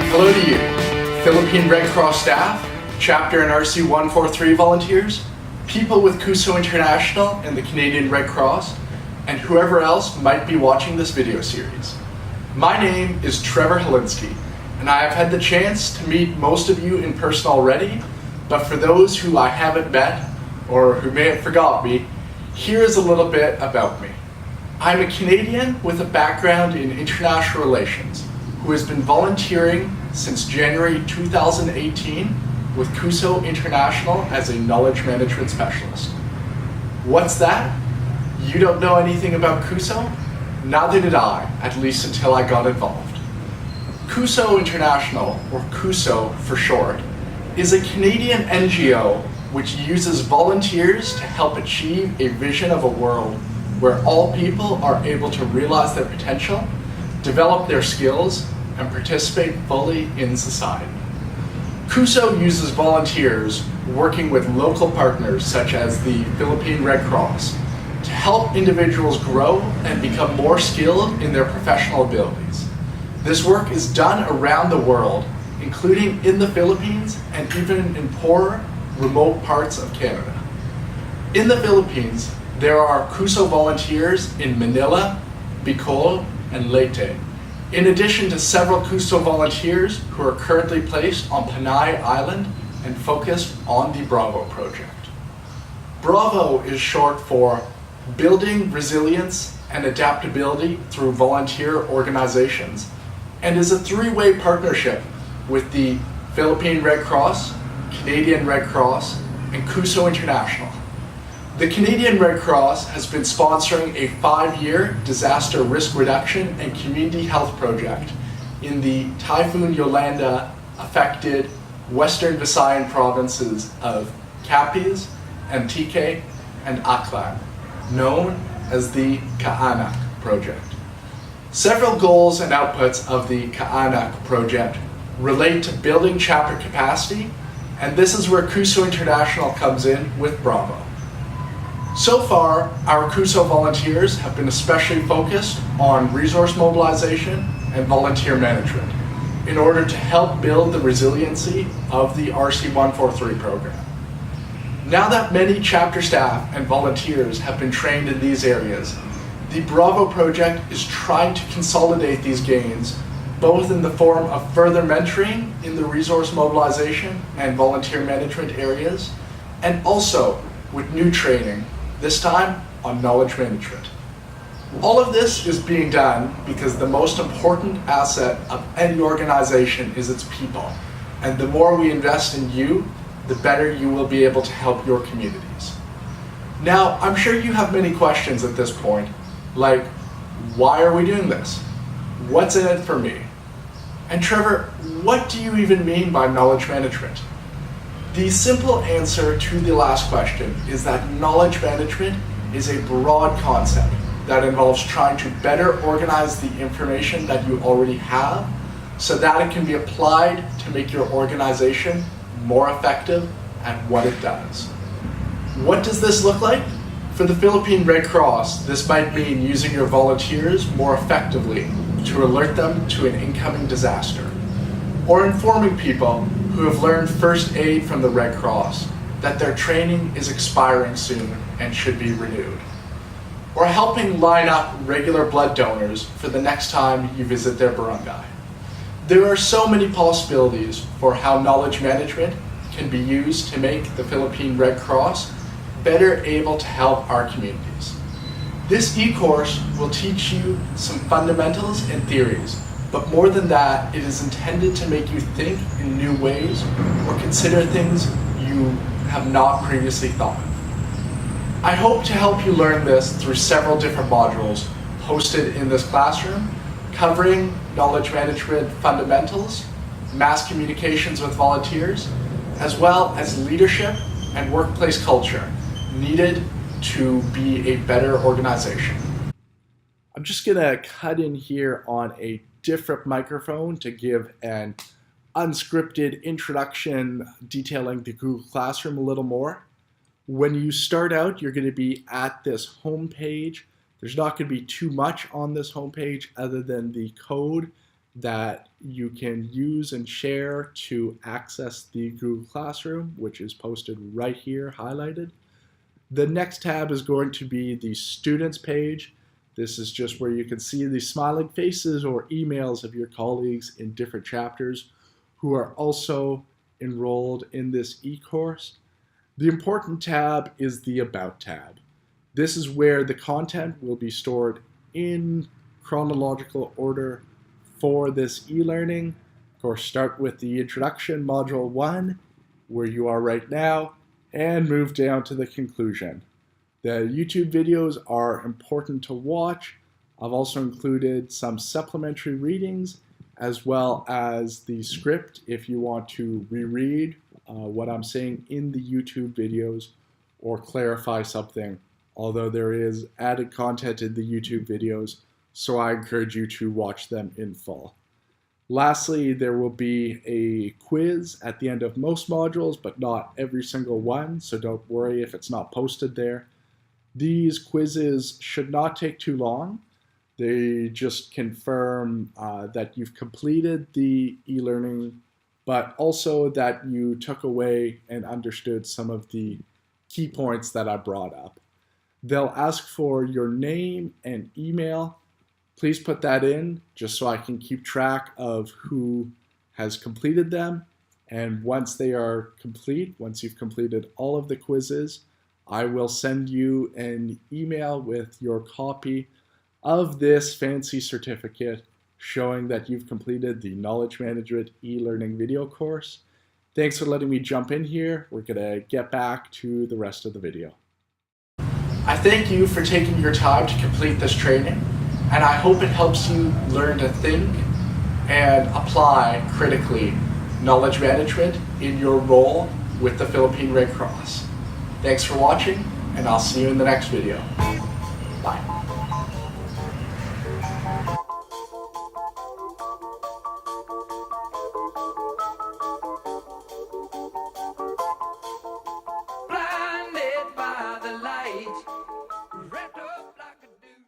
Hello to you, Philippine Red Cross staff, chapter and RC 143 volunteers, people with Cuso International and the Canadian Red Cross, and whoever else might be watching this video series. My name is Trevor Hlynski, and I have had the chance to meet most of you in person already, but for those who I haven't met, or who may have forgotten me, here is a little bit about me. I'm a Canadian with a background in international relations, who has been volunteering since January 2018 with Cuso International as a knowledge management specialist. What's that? You don't know anything about Cuso? Neither did I, at least until I got involved. Cuso International, or Cuso for short, is a Canadian NGO which uses volunteers to help achieve a vision of a world where all people are able to realize their potential, develop their skills, and participate fully in society. Cuso uses volunteers working with local partners such as the Philippine Red Cross to help individuals grow and become more skilled in their professional abilities. This work is done around the world, including in the Philippines and even in poorer, remote parts of Canada. In the Philippines, there are Cuso volunteers in Manila, Bicol, and Leyte, in addition to several Cuso volunteers who are currently placed on Panay Island and focused on the Bravo project. Bravo is short for Building Resilience and Adaptability Through Volunteer Organizations, and is a three-way partnership with the Philippine Red Cross, Canadian Red Cross, and Cuso International. The Canadian Red Cross has been sponsoring a 5-year disaster risk reduction and community health project in the Typhoon Yolanda affected Western Visayan provinces of Capiz, Antique, and Aklan, known as the Kaanak project. Several goals and outputs of the Kaanak project relate to building chapter capacity, and this is where Cuso International comes in with Bravo. So far, our Cuso volunteers have been especially focused on resource mobilization and volunteer management in order to help build the resiliency of the RC 143 program. Now that many chapter staff and volunteers have been trained in these areas, the Bravo project is trying to consolidate these gains both in the form of further mentoring in the resource mobilization and volunteer management areas, and also with new training, this time on knowledge management. All of this is being done because the most important asset of any organization is its people, and the more we invest in you, the better you will be able to help your communities. Now, I'm sure you have many questions at this point, like, why are we doing this? What's in it for me? And Trevor, what do you even mean by knowledge management? The simple answer to the last question is that knowledge management is a broad concept that involves trying to better organize the information that you already have so that it can be applied to make your organization more effective at what it does. What does this look like? For the Philippine Red Cross, this might mean using your volunteers more effectively to alert them to an incoming disaster, or informing people who have learned first aid from the Red Cross that their training is expiring soon and should be renewed, or helping line up regular blood donors for the next time you visit their barangay. There are so many possibilities for how knowledge management can be used to make the Philippine Red Cross better able to help our communities. This e-course will teach you some fundamentals and theories, but more than that, it is intended to make you think in new ways or consider things you have not previously thought of. I hope to help you learn this through several different modules hosted in this classroom, covering knowledge management fundamentals, mass communications with volunteers, as well as leadership and workplace culture needed to be a better organization. I'm just gonna cut in here on a different microphone to give an unscripted introduction detailing the Google Classroom a little more. When you start out, you're gonna be at this home page. There's not gonna be too much on this home page other than the code that you can use and share to access the Google Classroom, which is posted right here, highlighted. The next tab is going to be the Students page. This is just where you can see the smiling faces or emails of your colleagues in different chapters who are also enrolled in this e-course. The important tab is the About tab. This is where the content will be stored in chronological order for this e-learning. Of course, start with the introduction, module 1, where you are right now, and move down to the conclusion. The YouTube videos are important to watch. I've also included some supplementary readings as well as the script if you want to reread what I'm saying in the YouTube videos or clarify something, although there is added content in the YouTube videos, so I encourage you to watch them in full. Lastly, there will be a quiz at the end of most modules, but not every single one, so don't worry if it's not posted there. These quizzes should not take too long. They just confirm that you've completed the e-learning, but also that you took away and understood some of the key points that I brought up. They'll ask for your name and email. Please put that in just so I can keep track of who has completed them. And once they are complete, once you've completed all of the quizzes, I will send you an email with your copy of this fancy certificate showing that you've completed the Knowledge Management e-learning video course. Thanks for letting me jump in here. We're gonna get back to the rest of the video. I thank you for taking your time to complete this training, and I hope it helps you learn to think and apply critically knowledge management in your role with the Philippine Red Cross. Thanks for watching, and I'll see you in the next video.